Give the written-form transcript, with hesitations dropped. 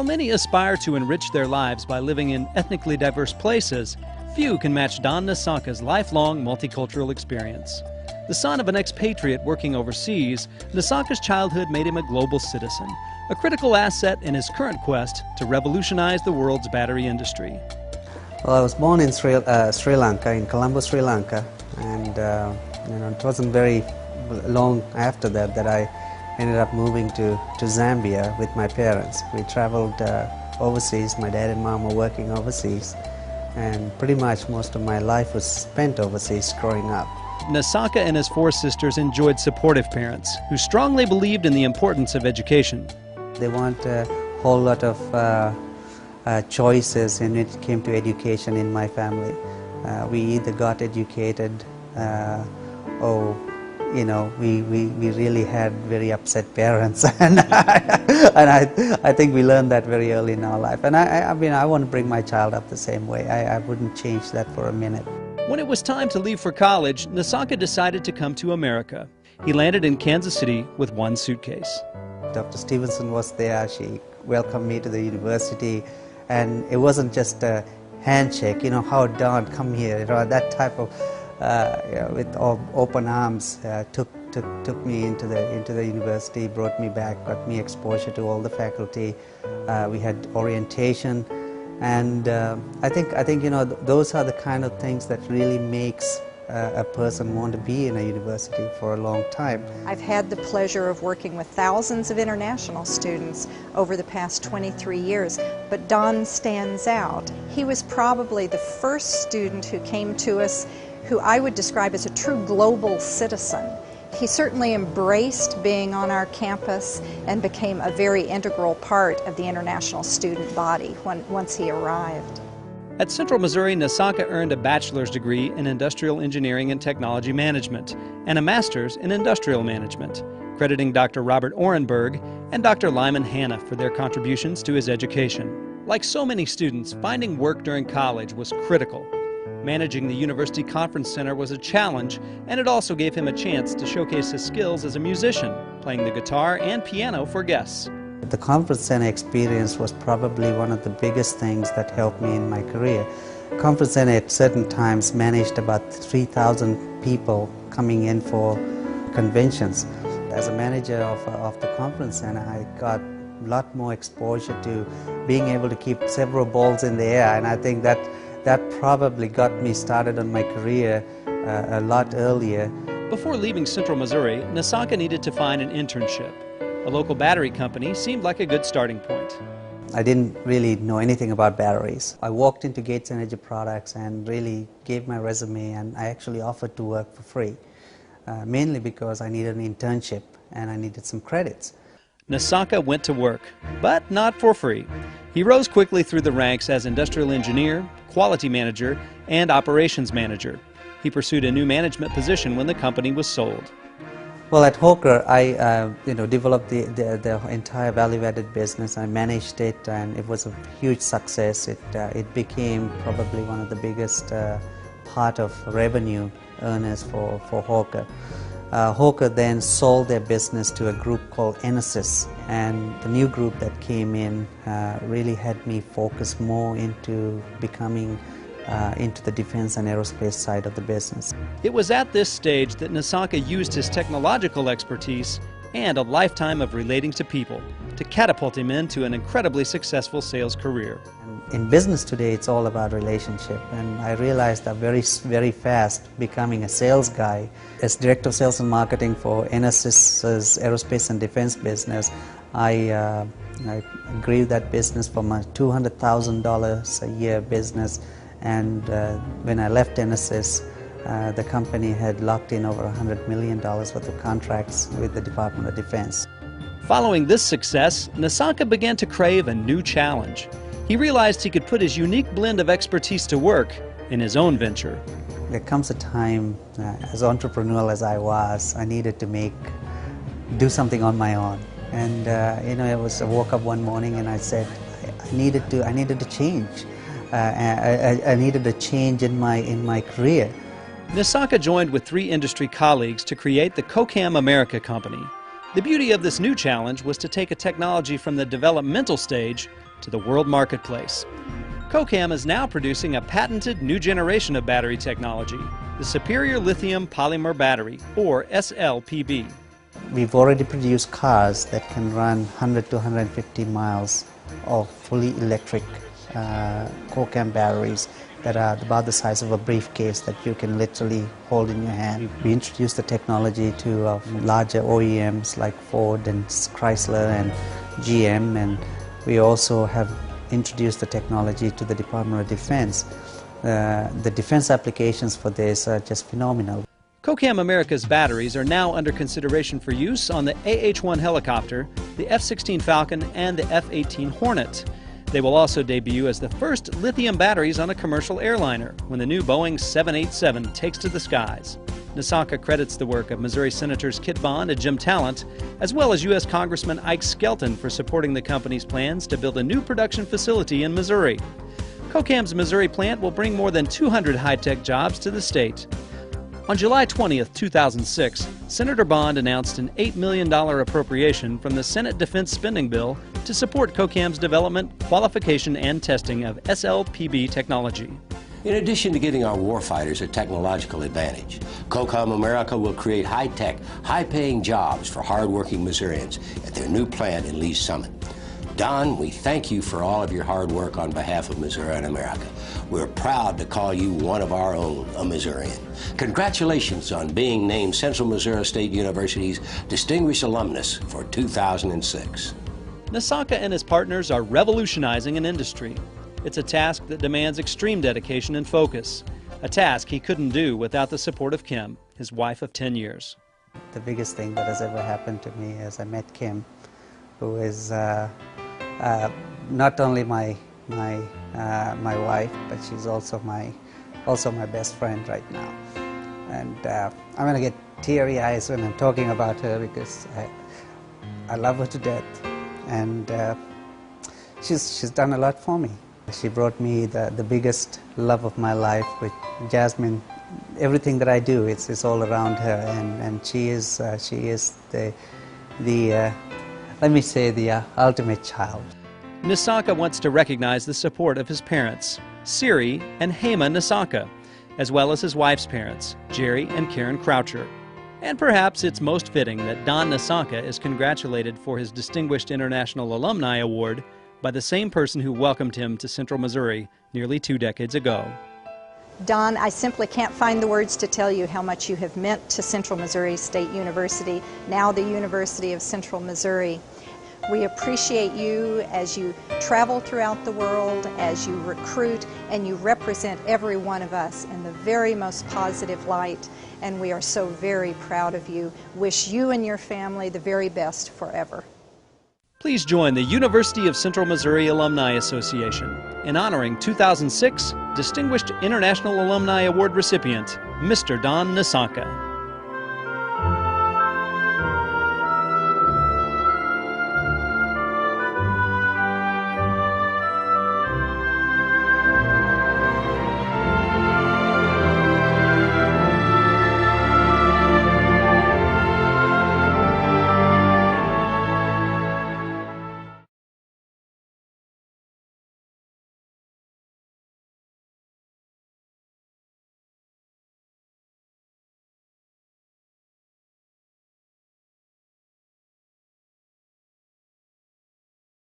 While many aspire to enrich their lives by living in ethnically diverse places, few can match Don Nissanka's lifelong multicultural experience. The son of an expatriate working overseas, Nissanka's childhood made him a global citizen, a critical asset in his current quest to revolutionize the world's battery industry. Well, I was born in Sri Lanka, in Colombo, Sri Lanka, and it wasn't very long after that I ended up moving to Zambia with my parents. We traveled overseas. My dad and mom were working overseas, and pretty much most of my life was spent overseas growing up. Nissanka and his four sisters enjoyed supportive parents who strongly believed in the importance of education. There weren't a whole lot of choices when it came to education in my family. We either got educated or we really had very upset parents, and I think we learned that very early in our life. And I want to bring my child up the same way. I wouldn't change that for a minute. When it was time to leave for college, Nissanka decided to come to America. He landed in Kansas City with one suitcase. Dr. Stevenson was there. She welcomed me to the university, and it wasn't just a handshake. How Don, come here. That type of with open arms took me into the university, brought me back, got me exposure to all the faculty. We had orientation. And I think those are the kind of things that really makes a person want to be in a university for a long time. I've had the pleasure of working with thousands of international students over the past 23 years, but Don stands out. He was probably the first student who came to us who I would describe as a true global citizen. He certainly embraced being on our campus and became a very integral part of the international student body once he arrived. At Central Missouri, Nissanka earned a bachelor's degree in industrial engineering and technology management and a master's in industrial management, crediting Dr. Robert Orenberg and Dr. Lyman Hanna for their contributions to his education. Like so many students, finding work during college was critical. Managing the University Conference Center was a challenge, and it also gave him a chance to showcase his skills as a musician, playing the guitar and piano for guests. The Conference Center experience was probably one of the biggest things that helped me in my career. Conference Center at certain times managed about 3,000 people coming in for conventions. As a manager of the Conference Center, I got a lot more exposure to being able to keep several balls in the air, and I think that probably got me started on my career a lot earlier. Before leaving Central Missouri, Nissanka needed to find an internship. A local battery company seemed like a good starting point. I didn't really know anything about batteries. I walked into Gates Energy Products and really gave my resume, and I actually offered to work for free, mainly because I needed an internship and I needed some credits. Nissanka went to work, but not for free. He rose quickly through the ranks as industrial engineer, quality manager, and operations manager. He pursued a new management position when the company was sold. Well, at Hawker, I developed the entire value-added business. I managed it, and it was a huge success. It became probably one of the biggest part of revenue earners for Hawker. Hawker then sold their business to a group called Enesys, and the new group that came in really had me focus more into becoming into the defense and aerospace side of the business. It was at this stage that Nissanka used his technological expertise and a lifetime of relating to people to catapult him into an incredibly successful sales career. In business today, it's all about relationship, and I realized that very fast becoming a sales guy. As Director of Sales and Marketing for Enesys' aerospace and defense business, I grew that business from a $200,000 a year business, and when I left Enesys, the company had locked in over $100 million worth of contracts with the Department of Defense. Following this success, Nissanka began to crave a new challenge. He realized he could put his unique blend of expertise to work in his own venture. There comes a time, as entrepreneurial as I was, I needed to do something on my own. And I woke up one morning and I said, I needed to change. I needed a change in my career. Nissanka joined with 3 industry colleagues to create the CoCam America company. The beauty of this new challenge was to take a technology from the developmental stage to the world marketplace. CoCam is now producing a patented new generation of battery technology, the Superior Lithium Polymer Battery, or SLPB. We've already produced cars that can run 100 to 150 miles of fully electric CoCam batteries that are about the size of a briefcase that you can literally hold in your hand. We introduced the technology to larger OEMs like Ford and Chrysler and GM, and we also have introduced the technology to the Department of Defense. The defense applications for this are just phenomenal. CoCam America's batteries are now under consideration for use on the AH-1 helicopter, the F-16 Falcon, and the F-18 Hornet. They will also debut as the first lithium batteries on a commercial airliner when the new Boeing 787 takes to the skies. Nissanka credits the work of Missouri Senators Kit Bond and Jim Talent, as well as U.S. Congressman Ike Skelton for supporting the company's plans to build a new production facility in Missouri. CoCam's Missouri plant will bring more than 200 high-tech jobs to the state. On July 20, 2006, Senator Bond announced an $8 million appropriation from the Senate Defense Spending Bill to support CoCam's development, qualification, and testing of SLPB technology. In addition to giving our warfighters a technological advantage, CoCam America will create high-tech, high-paying jobs for hard-working Missourians at their new plant in Lee's Summit. Don, we thank you for all of your hard work on behalf of Missouri and America. We're proud to call you one of our own, a Missourian. Congratulations on being named Central Missouri State University's Distinguished Alumnus for 2006. Nissanka and his partners are revolutionizing an industry. It's a task that demands extreme dedication and focus, a task he couldn't do without the support of Kim, his wife of 10 years. The biggest thing that has ever happened to me is I met Kim, who is not only my wife, but she's also my best friend right now. And I'm going to get teary eyes when I'm talking about her because I love her to death, and she's done a lot for me. She brought me the biggest love of my life with Jasmine. Everything that I do, it's all around her, and she is the let me say the ultimate child. Nissanka wants to recognize the support of his parents, Siri and Hema Nissanka, as well as his wife's parents, Jerry and Karen Croucher. And perhaps it's most fitting that Don Nissanka is congratulated for his Distinguished International Alumni Award by the same person who welcomed him to Central Missouri nearly 2 decades ago. Don, I simply can't find the words to tell you how much you have meant to Central Missouri State University, now the University of Central Missouri. We appreciate you as you travel throughout the world, as you recruit, and you represent every one of us in the very most positive light, and we are so very proud of you. Wish you and your family the very best forever. Please join the University of Central Missouri Alumni Association in honoring 2006 Distinguished International Alumni Award recipient, Mr. Don Nissanka.